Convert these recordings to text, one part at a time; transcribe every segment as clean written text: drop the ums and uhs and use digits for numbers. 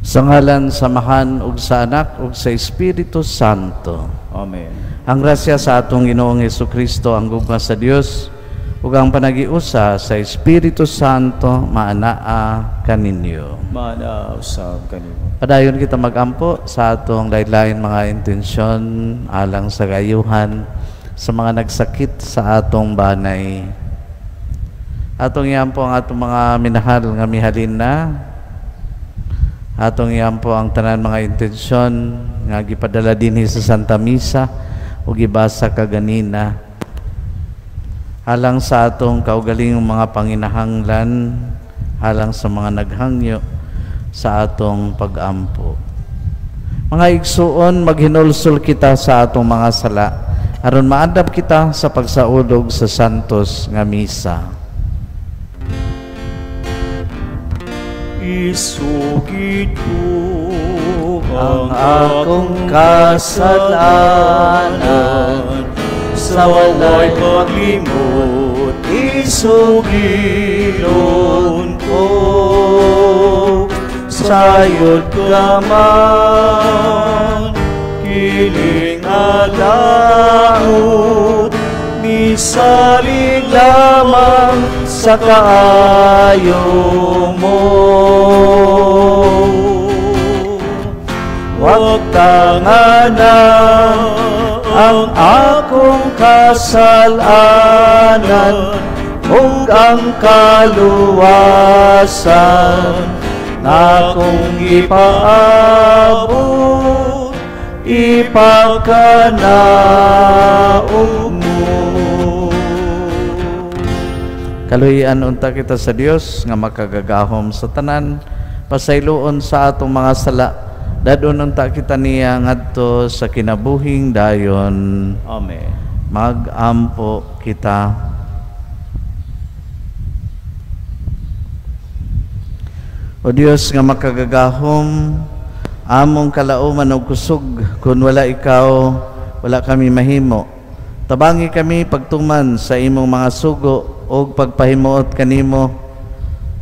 Sa ngalan, samahan, ug sa Anak, ug sa Espiritu Santo. Amen. Ang grasya sa atong Ginoong Hesukristo, ang gugma sa Dios, ug ang panagiusa sa Espiritu Santo maanaa kaninyo. Manausab kanimo. Padayon kita magampo sa atong lain-lain mga intensyon alang sa gayuhan sa mga nagsakit sa atong banay. Atong iampo ang atong mga minahal nga mihalin na. Atong iampo ang tanan mga intensyon nga gipadala dinhi sa Santa Misa ug gibasa kaganina. Alang sa atong kaugaling mga panginahanglan, alang sa mga naghangyo sa atong pag-ampo. Mga igsuon, maghinulsol kita sa atong mga sala aron maadap kita sa pagsaulog sa santos nga misa. Isugid ko Ang akong kasalanan sa walay paglimot, isugilon ko. Sayod ka man, kiling alaot, misalig lamang sa kaayo mo. Huwag tanganan ang akong kasalanan ug ang kaluwasan na kung ipaabot, ipagkanaog mo. Kaluhian unta kita sa Dios nga makagagahom sa tanan, pasayloon sa atong mga sala, dadon unta kita niya ngadto sa kinabuhing dayon. Amen. Magampo kita. O Dios nga makagagahom, among kalauman og kusog, kun wala ikaw, wala kami mahimo. Tabangi kami pagtuman sa imong mga sugo o pagpahimuot kanimo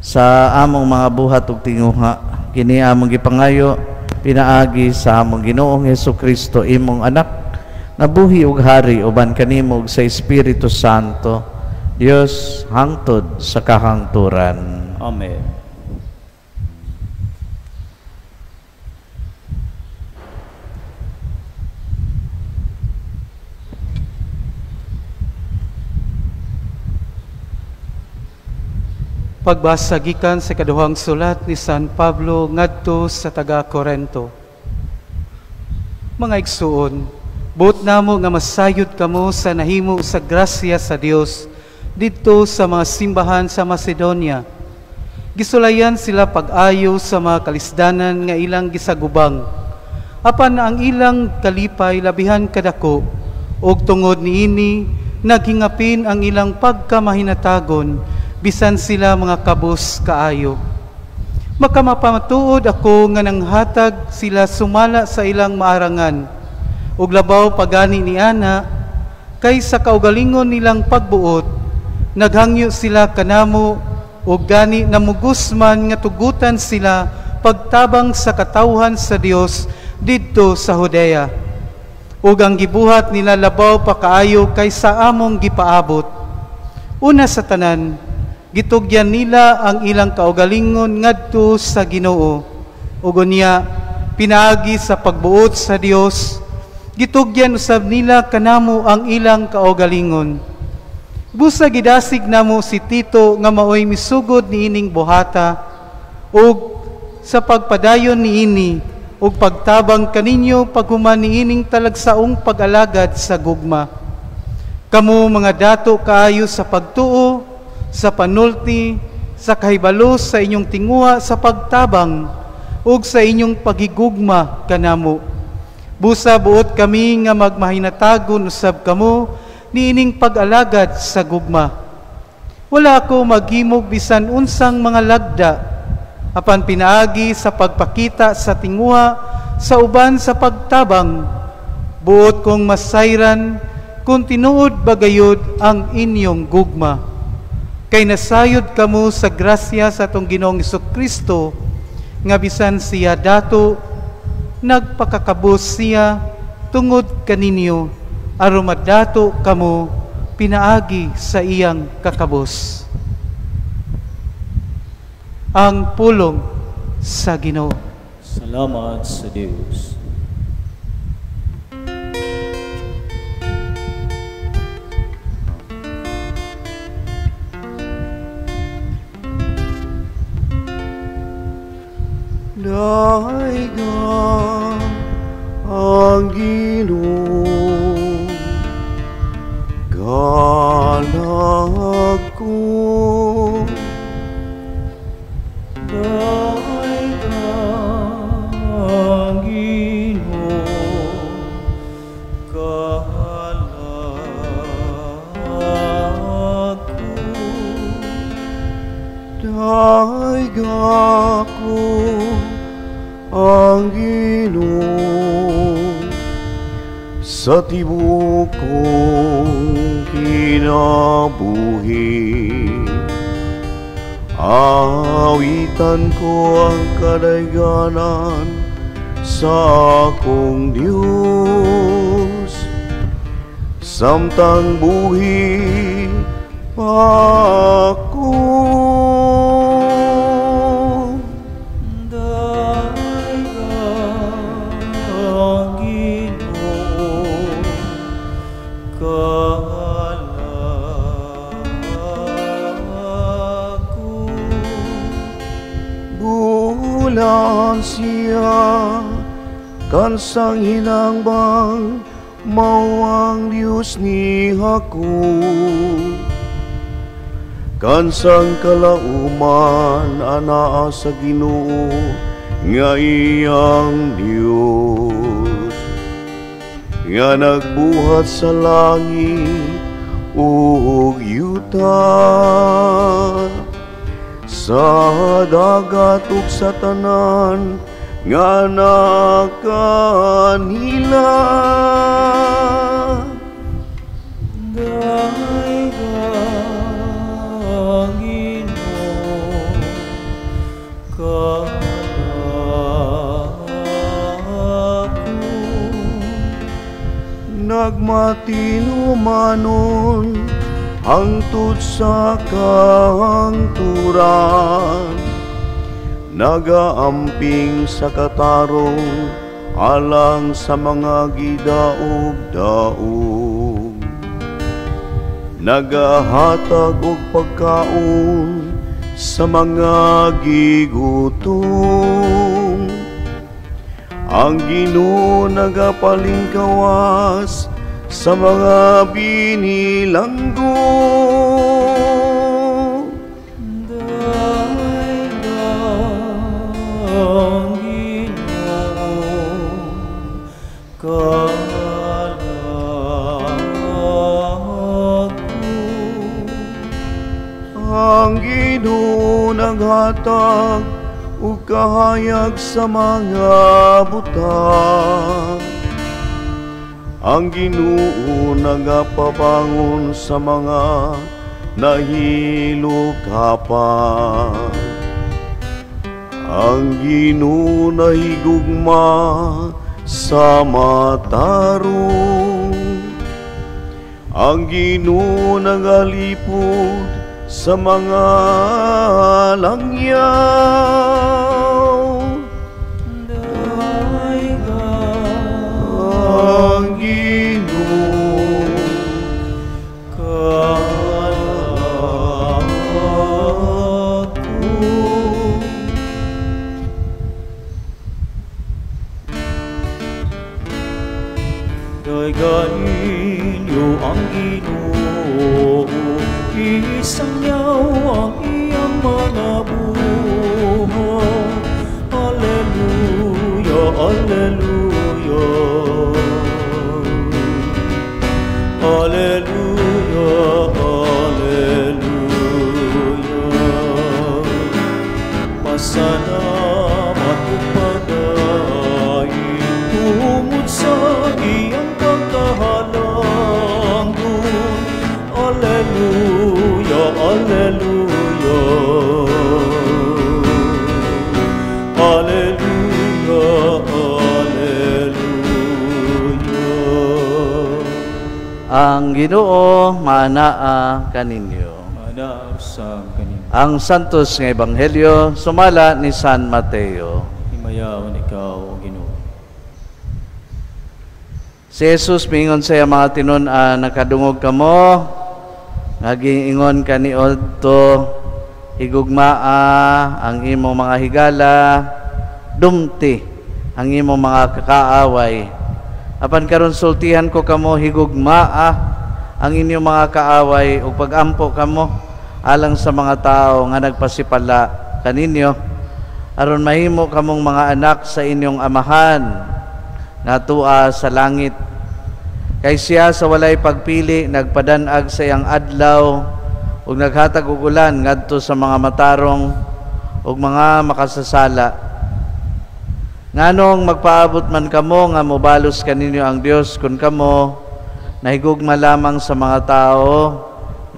sa among mga buhat ug tinguha. Kini among gipangayo pinaagi sa among Ginoong Hesukristo, imong anak, na buhi ug hari uban kanimo ug sa Espiritu Santo, Dios hangtod sa kahangturan. Amen. Pagbasa gikan sa kaduhang sulat ni San Pablo ngadto sa taga-Korento. Mga igsuon, buot namo nga masayod kamo sa nahimo sa grasya sa Dios didto sa mga simbahan sa Macedonia. Gisulayan sila pag-ayo sa mga kalisdanan nga ilang gisagubang. Apan ang ilang kalipay labihan kadako, ug tungod niini naghingapin ang ilang pagkamahinatagon bisan sila mga kabus kaayo. Makamapamatuod ako nga nanghatag sila sumala sa ilang maarangan, ug labaw pagani ni ana, kay sa kaugalingon nilang pagbuot, naghangyo sila kanamo, ug gani namugusman nga tugutan sila pagtabang sa katawhan sa Dios didto sa Judea. Ug ang gibuhat nila labaw pa kaayo kaysa among gipaabot. Una sa tanan, gitugyan nila ang ilang kaugalingon ngadto sa Ginoo. Ug unya pinaagi sa pagbuot sa Dios, gitugyan usab nila kanamo ang ilang kaugalingon. Busa gidasig namo si Tito nga maoy misugod niining buhata, ug sa pagpadayon niini ug pagtabang kaninyo paghuman niining talagsaong pag-alagad sa gugma. Kamo mga dato kaayo sa pagtuo, sa panulti, sa kahibalo sa inyong tinguha sa pagtabang, ug sa inyong pagigugma kanamo. Busa buot kami nga magmahinatagon usab kamo niining pag-alagad sa gugma. Wala ako maghimog bisan unsang mga lagda, apan pinaagi sa pagpakita sa tinguha sa uban sa pagtabang, buot kong masayran kung tinuod bagayod ang inyong gugma. Kay nasayod kamo sa grasya sa atong Ginoong Hesukristo, nga bisan siya dato, nagpakakabos siya tungod kaninyo, aron madato kamo pinaagi sa iyang kakabos. Ang pulong sa Ginoo. Salamat sa Diyos. Daiga ang Ginoo, galag ko. Daiga ang Ginoo, kahalag ko. Daiga ko ang Ginoo, sa tibok kong kinabuhi. Awitan ko ang kadayganan sa akong Diyos, samtang buhi pa ako. Bulan siya kansang hinangbang mawang Diyos ni ako, kansang kalauman anaa sa Ginoo nga iyang Diyos, nga nagbuhat sa langit ug yuta, sa dagat ug sa tanan nga nakanila. Daiga ang Ginoo, kahalag ko. Nagmatinumanon hangtod sa kahangturan, nagaamping sa katarong alang sa mga gidaog-daog, nagahatag og pagkaon sa mga gigutom. Ang Ginoo nagapalingkawas sa mga binilanggo. Daiga ang Ginoo, kahalag ko. Ang Ginoo naghatag ug kahayag sa mga butang. Ang Ginoo nagapabangon sa mga nahilo kapan. Ang Ginoo nahigugma sa matarong. Ang Ginoo nagalipod sa mga langyaw. Ang Ginoo, kahalag ko. Daigain niyo ang Ginoo, isangyaw ang iyang mga buhat. Alleluia, alleluia. Alleluia, alleluia. Pasalamat ug padayon tungod sa iyang pagkahalangdon. Alleluia, alleluia. Ang Ginoo manaa kaninyo. Mana sa kanin. Ang santos nga ebanghelyo sumala ni San Mateo. Himayawan ikaw, Ginoo. Si Jesus mingon sa mga tinun-an, nakadungog kamo, nagiingon kaniadto, higugmaa ang imong mga higala, dumti ang imong mga kakaaway. Apan karon sultihan ko kamo, higugmaa ang inyong mga kaaway ug pagampo kamo alang sa mga tao nga nagpasipala kaninyo, aron mahimo kamong mga anak sa inyong amahan nga tua sa langit. Kay siya sa walay pagpili nagpadanag sa iyang adlaw ug naghatag og ulan ngadto sa mga matarong ug mga makasasala. Nganong magpaabot man kamo nga mobalos kaninyo ang Dios kun kamo nahigugma lamang sa mga tao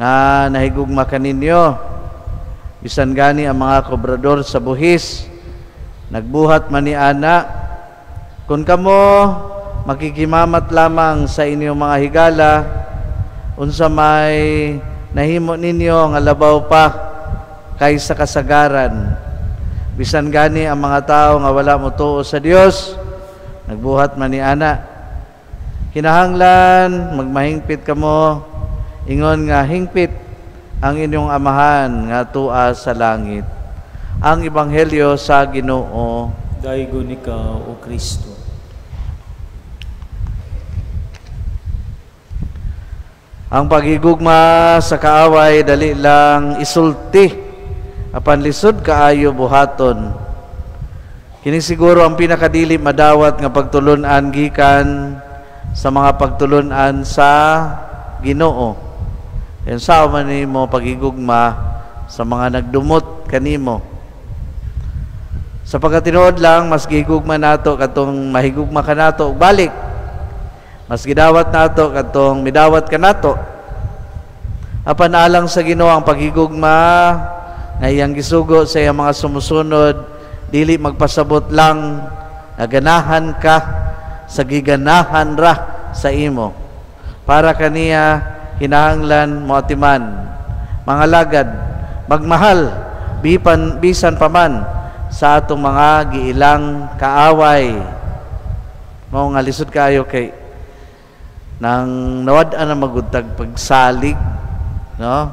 nga nahigugma kaninyo. Bisan gani ang mga kobrador sa buhis nagbuhat man ni ana, kun kamo makikimamat lamang sa inyong mga higala, unsa may nahimo ninyo nga labaw pa kaysa kasagaran. Bisan gani ang mga tao nga wala mo tuo sa Dios nagbuhat man ni ana. Kinahanglan magmahingpit kamo, ingon nga hingpit ang inyong amahan nga tua sa langit. Ang ebanghelyo sa Ginoo. Daigon ikaw, O Kristo. Ang paghigugma sa kaaway dali lang isulti, apan lisod kaayo buhaton. Kini siguro ang pinakadili madawat nga pagtulun-an gikan sa mga pagtulun-an sa Ginoo. Yan sao man nimo paghigugma sa mga nagdumot kanimo. Sa pagkatinuod lang, mas gihigugma nato katong mahigugma ka nato og balik. Mas gidawat nato katong midawat ka nato. Apan alang sa Ginoo ang paghigugma nga iyang gisugo sa iyang mga sumusunod, dili magpasabot lang naganahan ka sa giganahan ra sa imo. Para kaniya hinahanglan mo atiman, mga lagad, magmahal bisan paman sa atong mga giilang kaaway. Mao nga lisod kaayo kay nang nawad-an na magutag pagsalig, no?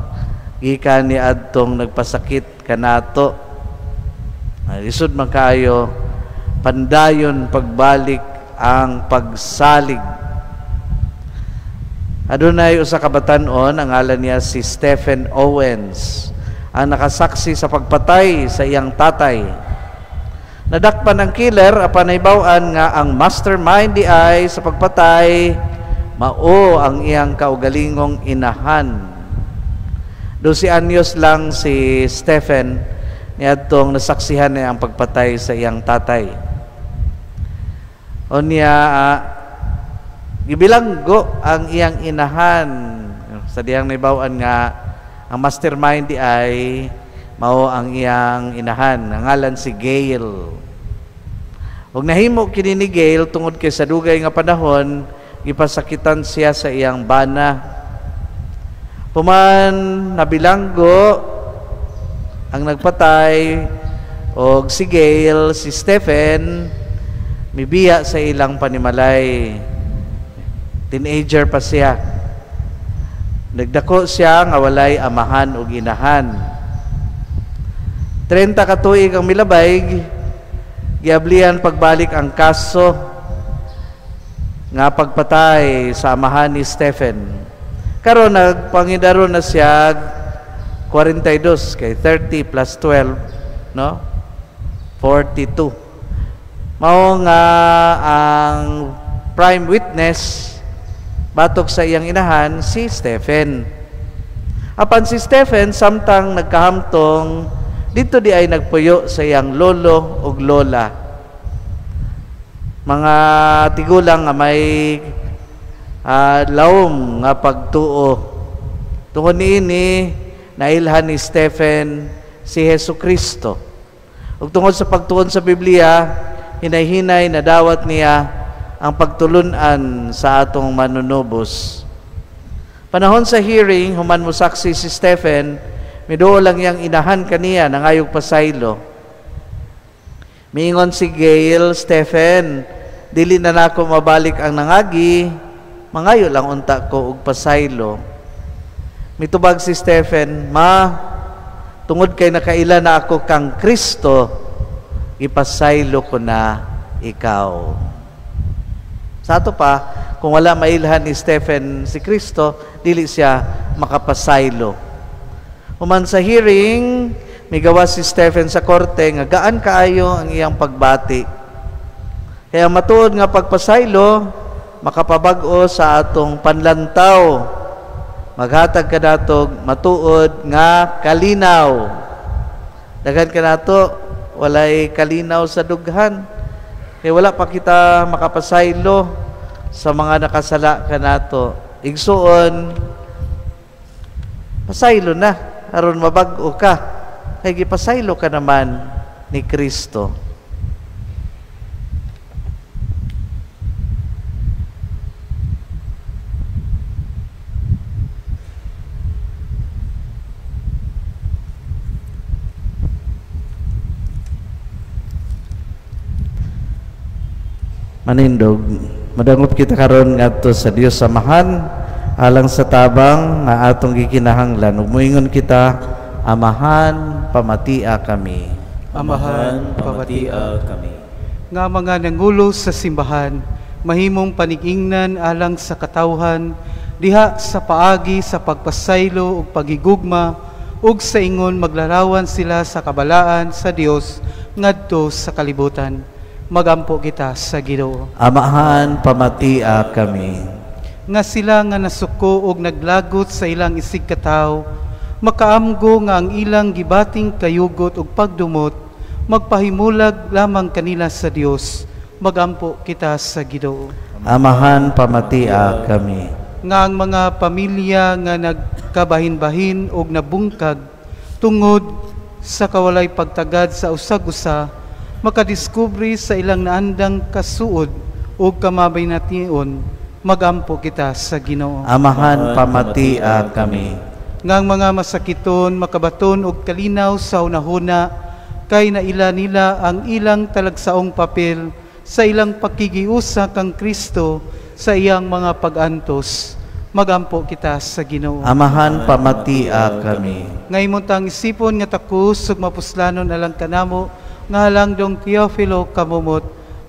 Gikan ni adtong nagpasakit kanato. Lisod man kaayo pandayon pagbalik ang pagsalig. Adunay usa ka batan-on, ang ngalan niya si Stephen Owens, ang nakasaksi sa pagpatay sa iyang tatay. Nadakpan ang killer apan nahibaw-an nga ang mastermind di ay sa pagpatay mao ang iyang kaugalingong inahan. 12 anyos lang si Stephen niadtong nasaksihan niya ang pagpatay sa iyang tatay. Unya gibilanggo ang iyang inahan sa diyang nahibaw-an nga ang mastermind di ay mao ang iyang inahan, ang ngalan si Gail. Ug nahimo kini ni Gail tungod kay sa dugay nga panahon gipasakitan siya sa iyang bana. Puman nabilanggo ang nagpatay og si Gail, si Stephen mibiya sa ilang panimalay. Teenager pa siya. Nagdako siya nga walay amahan ug inahan. 30 ka tuig ang milabay, giablihan pagbalik ang kaso nga pagpatay sa amahan ni Stephen. Karon nagpangidaron na siya 42 kay 30 plus 12, no? 42. Mao nga ang prime witness batok sa iyang inahan si Stephen. Apan si Stephen samtang nagkahamtong dito di ay nagpuyo sa iyang lolo ug lola. Mga tigulang nga may lawom nga pagtuo. Tungod niini nailhan ni Stephen si Hesukristo. Ug tungod sa pagtuon sa Biblia, hinay-hinay na dawat niya ang pagtulunan sa atong manunubos. Panahon sa hearing, human mo saksi si Stephen, miduo lang yang inahan kaniya nangayog pasaylo. Miingon si Gail, Stephen, dili na nako mabalik ang nangagi, mangayo lang unta ko og pasaylo. Mitubag si Stephen, ma, tungod kay nakaila na ako kang Kristo, ipasaylo ko na ikaw. Sa ato pa, kung wala mailhan ni Stephen si Kristo, dili siya makapasaylo. Human sa hearing, may gawa si Stephen sa korte, nga gaan kaayo ang iyang pagbati. Kaya matuod nga pagpasaylo, makapabag-o sa atong panlantaw. Maghatag ka natog matuod nga kalinaw. Daghan ka nato, walay kalinaw sa dughan. Kaya wala pa kita makapasaylo sa mga nakasala ka nato. Igsuon, pasaylo na, aron mabag-o ka. Kaya gipasaylo ka naman ni Kristo. Manindog, madangop kita karon ngadto sa Dios Amahan alang sa tabang nga atong gikinahanglan. Ug moingon kita, Amahan, pamatia kami. Amahan, pamatia kami. Nga mga nangulo sa simbahan, mahimong panigingnan alang sa katawhan, diha sa paagi sa pagpasaylo ug pagigugma, ug sa ingon maglarawan sila sa kabalaan sa Dios ngadto sa kalibutan. Magampo kita sa Ginoo. Amahan, pamatia kami. Nga sila nga nasuko og naglagot sa ilang isig katawo, makaamgo nga ang ilang gibating kayugot ug pagdumot, magpahimulag lamang kanila sa Dios. Magampo kita sa Ginoo. Amahan, pamatia kami. Nga ang mga pamilya nga nagkabahin-bahin og nabungkag tungod sa kawalay pagtagad sa usag-usa, makadiskubre sa ilang naandang kasuod o kamabaynation, magampo kita sa Ginoo. Amahan, pamatia kami. Nga ang mga masakiton, makabaton og kalinaw sa hunahuna, kay naila nila ang ilang talagsaong papel sa ilang pakigiusa kang Kristo sa iyang mga pag-antos. Magampo kita sa Ginoo. Amahan, pamatia kami. Ngay montang isipon nga takus ug mapuslanon alang kanamo, nga lang dong Teofilo kamumot,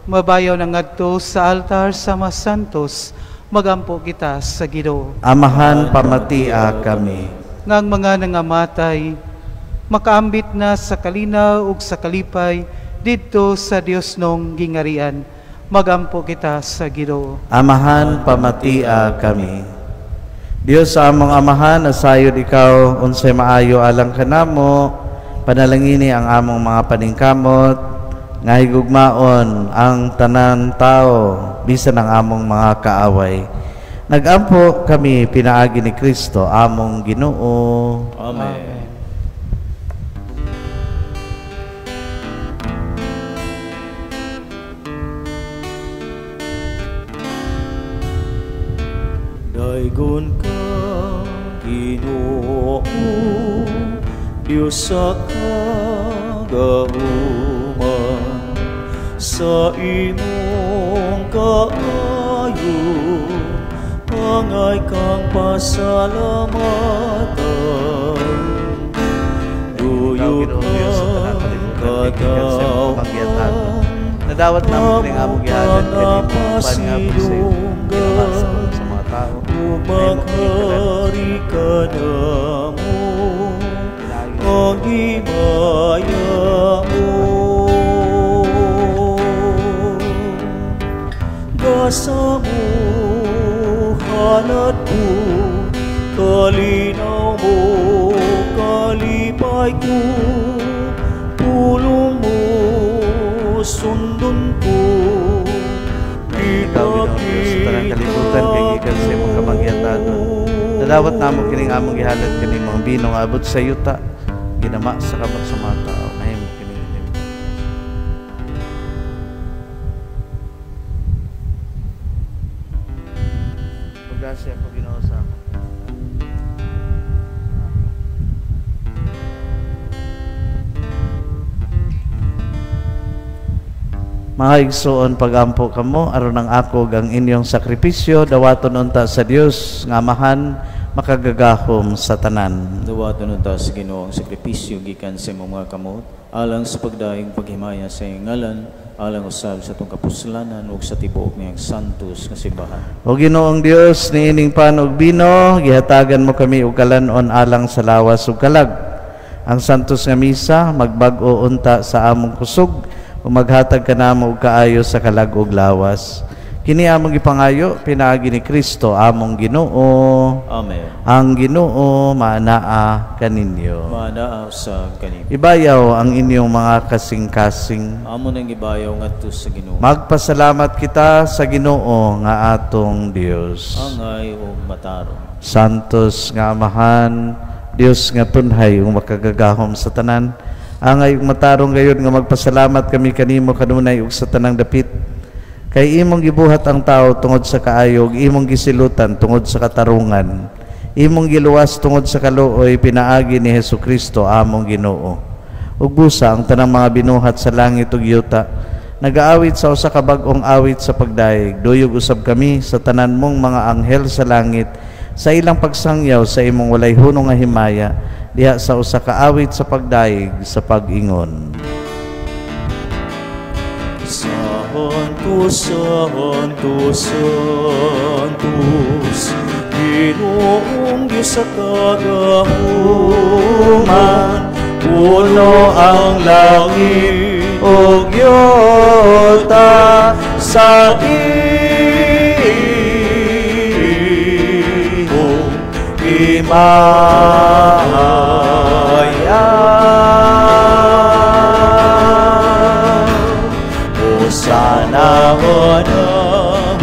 mabayaw na ngadto sa altar sa mga santos, magampo kita sa Ginoo. Amahan, pamatia kami. Nga ang mga nangamatay, makaambit na sa kalinaw ug sa kalipay, didto sa Dios nong gingarian, magampo kita sa Ginoo. Amahan, pamatia kami. Dios sa among amahan, asayod ikaw unsay maayo alang kanamo, panalangini ang among mga paningkamot, nga higugmaon ang tanan tao, bisan ang among mga kaaway. Nagampo kami pinaagi ni Kristo, among Ginoo. Amen. Daigon ka, Ginoo, Diyos sa kagahuman, sa imong kaayo, angay kang pasalamatan. Duyot ang kagawan, nadawat naman rin among gihalan kanimo paniabot sa iyo. Ginawa sa mga tao. Umaghari ka na mo, ang himaya mo. Gasa mo, hanat mo, kalinaw mo, kalipay ko, pulong mo, sundon ko. Ikaw, Ginoo, sa tanang kalibutan, kay gikan sa imong kamagyatanon. Nadawat namo kining among gihalat kining mga binong abot sa yuta, ginama sa kamot sa mga tao. Mahimo kining nimo. Pagdasya ko Ginoo sa ako. Mga igsoon, pagampo kamo aron ang akog ang inyong sakripisyo dawaton unta sa Dios nga Amahan makagagahom sa tanan. Dawaton unta sa Ginoo ang sakripisyo gikan sa imong mga kamot alang sa pagdaing paghimaya sa iyong ngalan, alang usab sa itong kapuslanan ug sa tibuok niyang santos nga simbahan. O Ginoong Dios, niining pan og bino, gihatagan mo kami og kalanon alang sa lawas ug kalag. Ang santos nga misa magbag-o unta sa among kusog o maghatag kanamo og kaayo sa kalag ug lawas. Kini among ipangayo pinaagi ni Kristo among Ginoo. Amen. Ang Ginoo maanaa kaninyo. Maanaa sa kanimo. Ibayaw ang inyong mga kasing-kasing. Amo nang ibayaw ngadto sa Ginoo. Magpasalamat kita sa Ginoo nga atong Dios. Angay o matarong. Santos nga Amahan, Dios nga tunhay ug makagagahom sa tanan. Angay ug matarong gayud nga magpasalamat kami kanimo kanunay ug sa tanang dapit. Kay imong gibuhat ang tao tungod sa kaayog, imong gisilutan tungod sa katarungan, imong giluwas tungod sa kaluoy pinaagi ni Hesukristo among Ginoo. Ug busa ang tanang mga binuhat sa langit ug yuta, nagaawit sa usa ka bag-ong awit sa pagdaig. Duyog usab kami sa tanan mong mga anghel sa langit sa ilang pagsangyaw sa imong walay hunong nga himaya diha sa usa ka awit sa pagdaig sa pag-ingon. Santos, Santos, Santos, Ginoong Diyos sa kagahuman, Puno ang langit ug yuta sa iyong himaya. Hosana,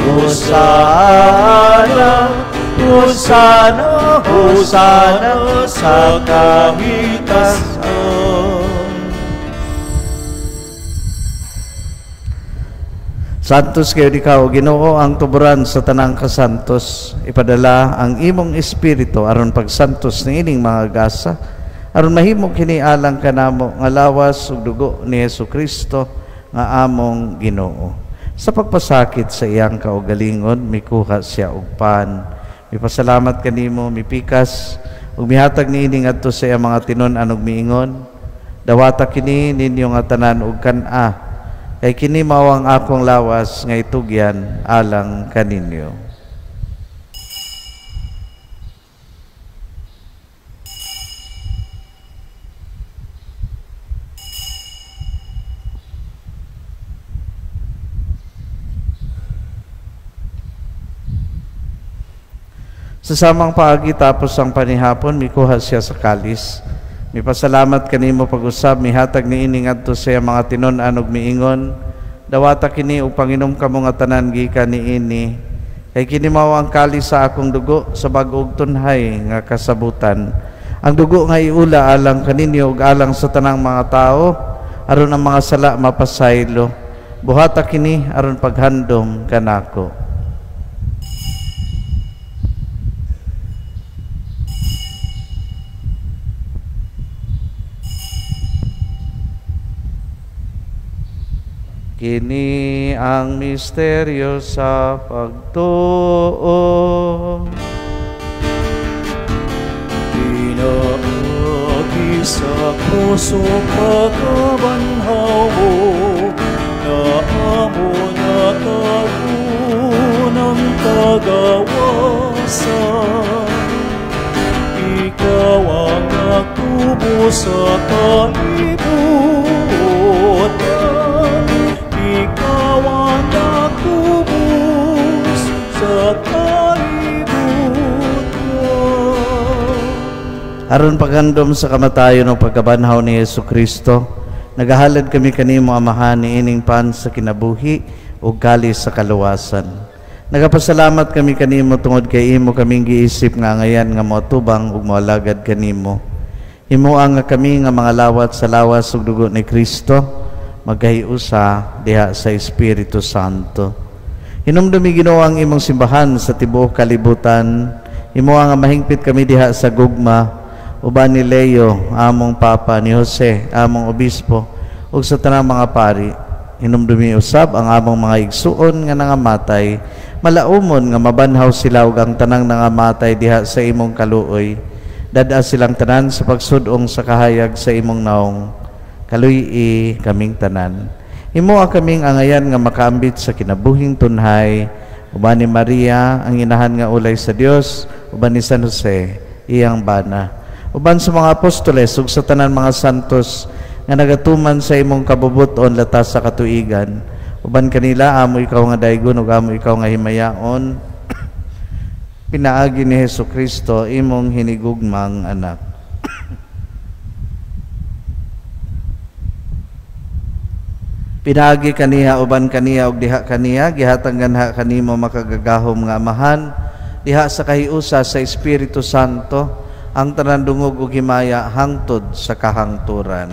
Hosana, Hosana, Hosana sa kahitasan. Santos kayo ikaw, Ginoo, ang tuburan sa tanang kasantos. Ipadala ang imong espiritu aron pagsantos ng ining mga gasa, aron mahimo kini alang kanamo nga lawas ug dugo ni Hesukristo nga among Ginoo. Sa pagpasakit sa iyang kaugalingon, mikuha siya og pan. Mipasalamat kanimo, mipikas ug mihatag niini ngadto sa iyang mga tinon-an ug miingon, dawata kini ninyo nga tanan ug kan-a, kay kini mao ang akong lawas nga itugyan alang kaninyo. Sa samang paagi tapos ang panihapon, mikuha siya sa kalis. Mipasalamat kanimo pag-usab, mihatag niini ngadto sa mga tinon-an ug miingon, dawata kini ug panginom kamo nga tanan gikan niini, kay kini mao ang kalis sa akong dugo sa bag-ong tunhay nga kasabutan. Ang dugo nga iula alang kaninyo ug alang sa tanang mga tao, aron ang mga sala mapasaylo. Buhata kini aron paghandom kanako. Kini ang misteryo sa pagtuo. Pinaagi sa puso pagkabanhaw mo, na amo na taunang kagawasan. Ikaw ang nagtubo sa kalibutan, ikaw ang nagtubos sa kalibutan. Aron paghandom sa kamatayon o pagkabanhaw ni Hesukristo, nagahalad kami kanimo Amahan niining pan sa kinabuhi o kalis sa kaluwasan. Nagapasalamat kami kanimo tungod kay imo kaming giisip nga ngayan nga moatubang ug moalagad kanimo. Himuang nga kami nga mga lawat sa lawas ug dugo ni Kristo, magkahiusa diha sa Espiritu Santo. Hinumdumi Ginoo ang imong simbahan sa tibuok kalibutan. Himuang nga mahingpit kami diha sa gugma, uban ni Leo, among Papa, ni Jose, among Obispo, ug sa tanang mga pari. Hinumdumi usab ang among mga igsuon nga nangamatay, malaumon nga mabanhaw sila ug ang tanang nangamatay diha sa imong kaluoy. Dada silang tanan sa pagsudong sa kahayag sa imong naong. Kaluy-i kaming tanan. Himoa kaming angayan nga makaambit sa kinabuhing tunhay. Uban ni Maria, ang inahan nga ulay sa Dios, uban ni San Jose, iyang bana. Uban sa mga apostoles ug sa tanan mga santos nga nagatuman sa imong kabubuton latas sa katuigan. Uban kanila amo ikaw nga daygon ug amo ikaw nga himayaon. Pinaagi ni Hesukristo imong hinigugmang anak. Pinaagi kaniya uban kaniya ug diha kaniya gihatag ganha kanimo makagagahom nga amahan diha sa kahiusa sa Espiritu Santo ang tanan dungog ug himaya hangtod sa kahangturan.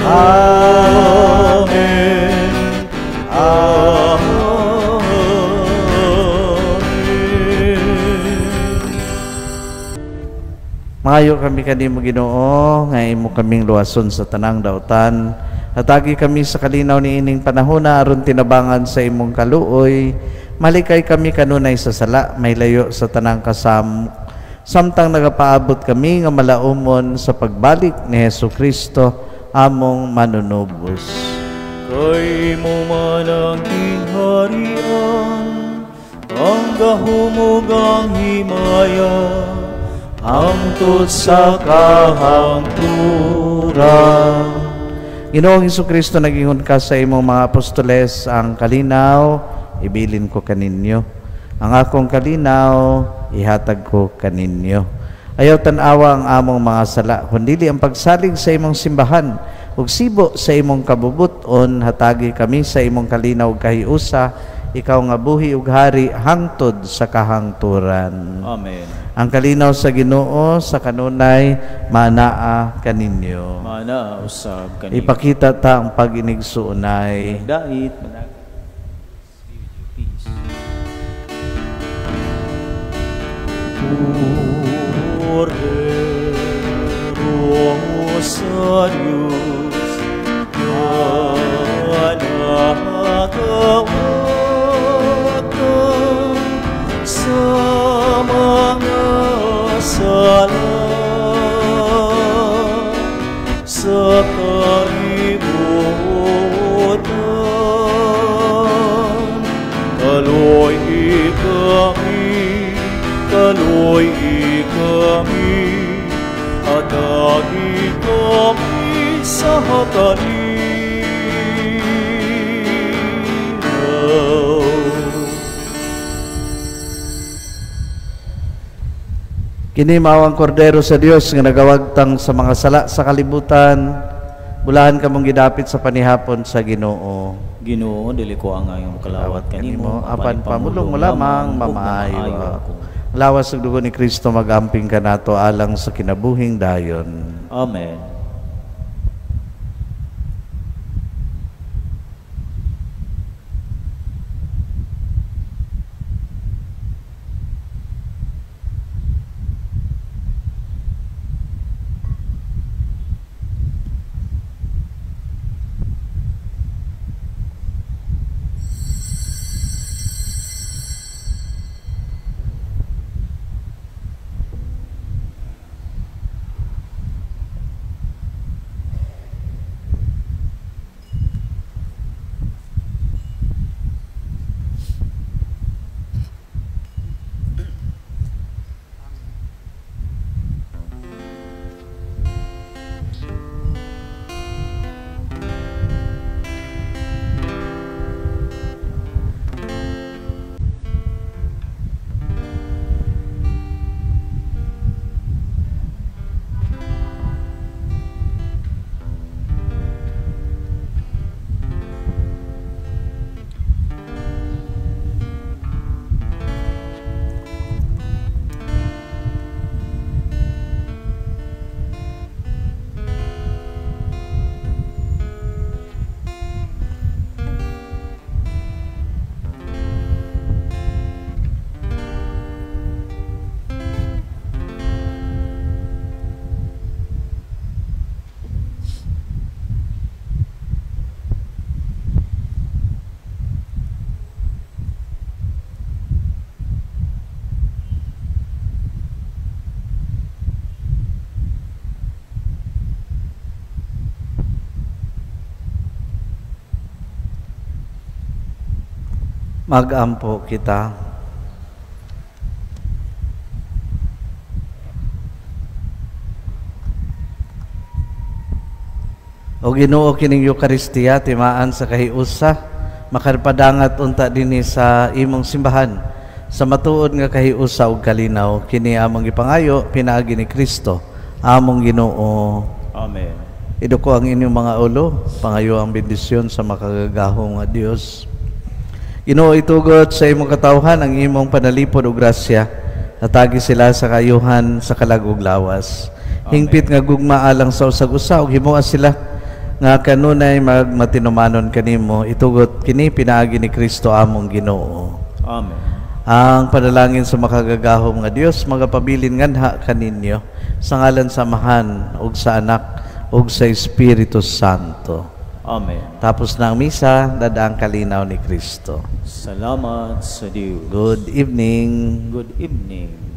Amen. Amen. Maayo kami kanimo Ginoo nga imo kaming luwason sa tanang daotan. Hatagi kami sa kalinaw ni ining panahona aron tinabangan sa imong kaluoy. Malikay kami kanunay sa sala, may layo sa tanang samtang nagapaabot kami nga malaumon sa pagbalik ni Hesukristo among manunubos. Kay mo man ang kingharian, ang gahumog ang himaya, hangtod sa kahangturan. Ginoong Hesukristo, nagingon ka sa imong mga apostoles, ang kalinaw ibilin ko kaninyo, ang akong kalinaw ihatag ko kaninyo. Ayaw tanawa ang among mga sala, kundili ang pagsalig sa imong simbahan ug sibo sa imong kabubuton. Hatagi kami sa imong kalinaw ug kahiusa, ikaw nga buhi ug hari hangtod sa kahangturan. Amen. Ang kalinaw sa Ginoo sa kanunay manaa kaninyo. Mana usab kanimo. Ipakita ta ang pag-inigsuunay. Dait Rosarius manakawatan sa mga sala sa kalibutan. Kaloy kami, at agi kami sa kalinaw. Kini mao ang kordero sa Dios nga nagawagtang sa mga sala sa kalibutan. Bulahan kamong gidapit sa panihapon sa Ginoo. Ginoo, dili ko ang ayong kalawat kanimo, apan pamulong mo lamang mamaayo ako. Lawas ug dugo ni Kristo magamping kanato alang sa kinabuhing dayon. Amen. Magampo kita. O Ginoo kining Eucharistia timaan sa kahiusa makarpadangat unta dinhi sa imong simbahan sa matuod nga kahiusa ug kalinaw kini among gipangayo pinaagi ni Kristo among Ginoo. Amen. Iduko ang inyong mga ulo, pangayo ang bendisyon sa makagagahong nga Dios. Ginoo, itugot sa imong katawhan ang imong panalipod ug grasya, natagi sila sa kayuhan sa kalagog lawas. Hingpit nga gugma alang sa usag-usa ug himuha sila nga kanunay magmatinumanon kanimo, itugot kini pinaagi ni Kristo among Ginoo. Amen. Ang panalangin sa makagagahom nga Dios magapabilin nganha kaninyo sa ngalan sa Amahan ug sa Anak ug sa Espiritu Santo. Amen. Tapos na ang misa, dadaang kalinaw ni Kristo. Salamat sa Diyos. Good evening. Good evening.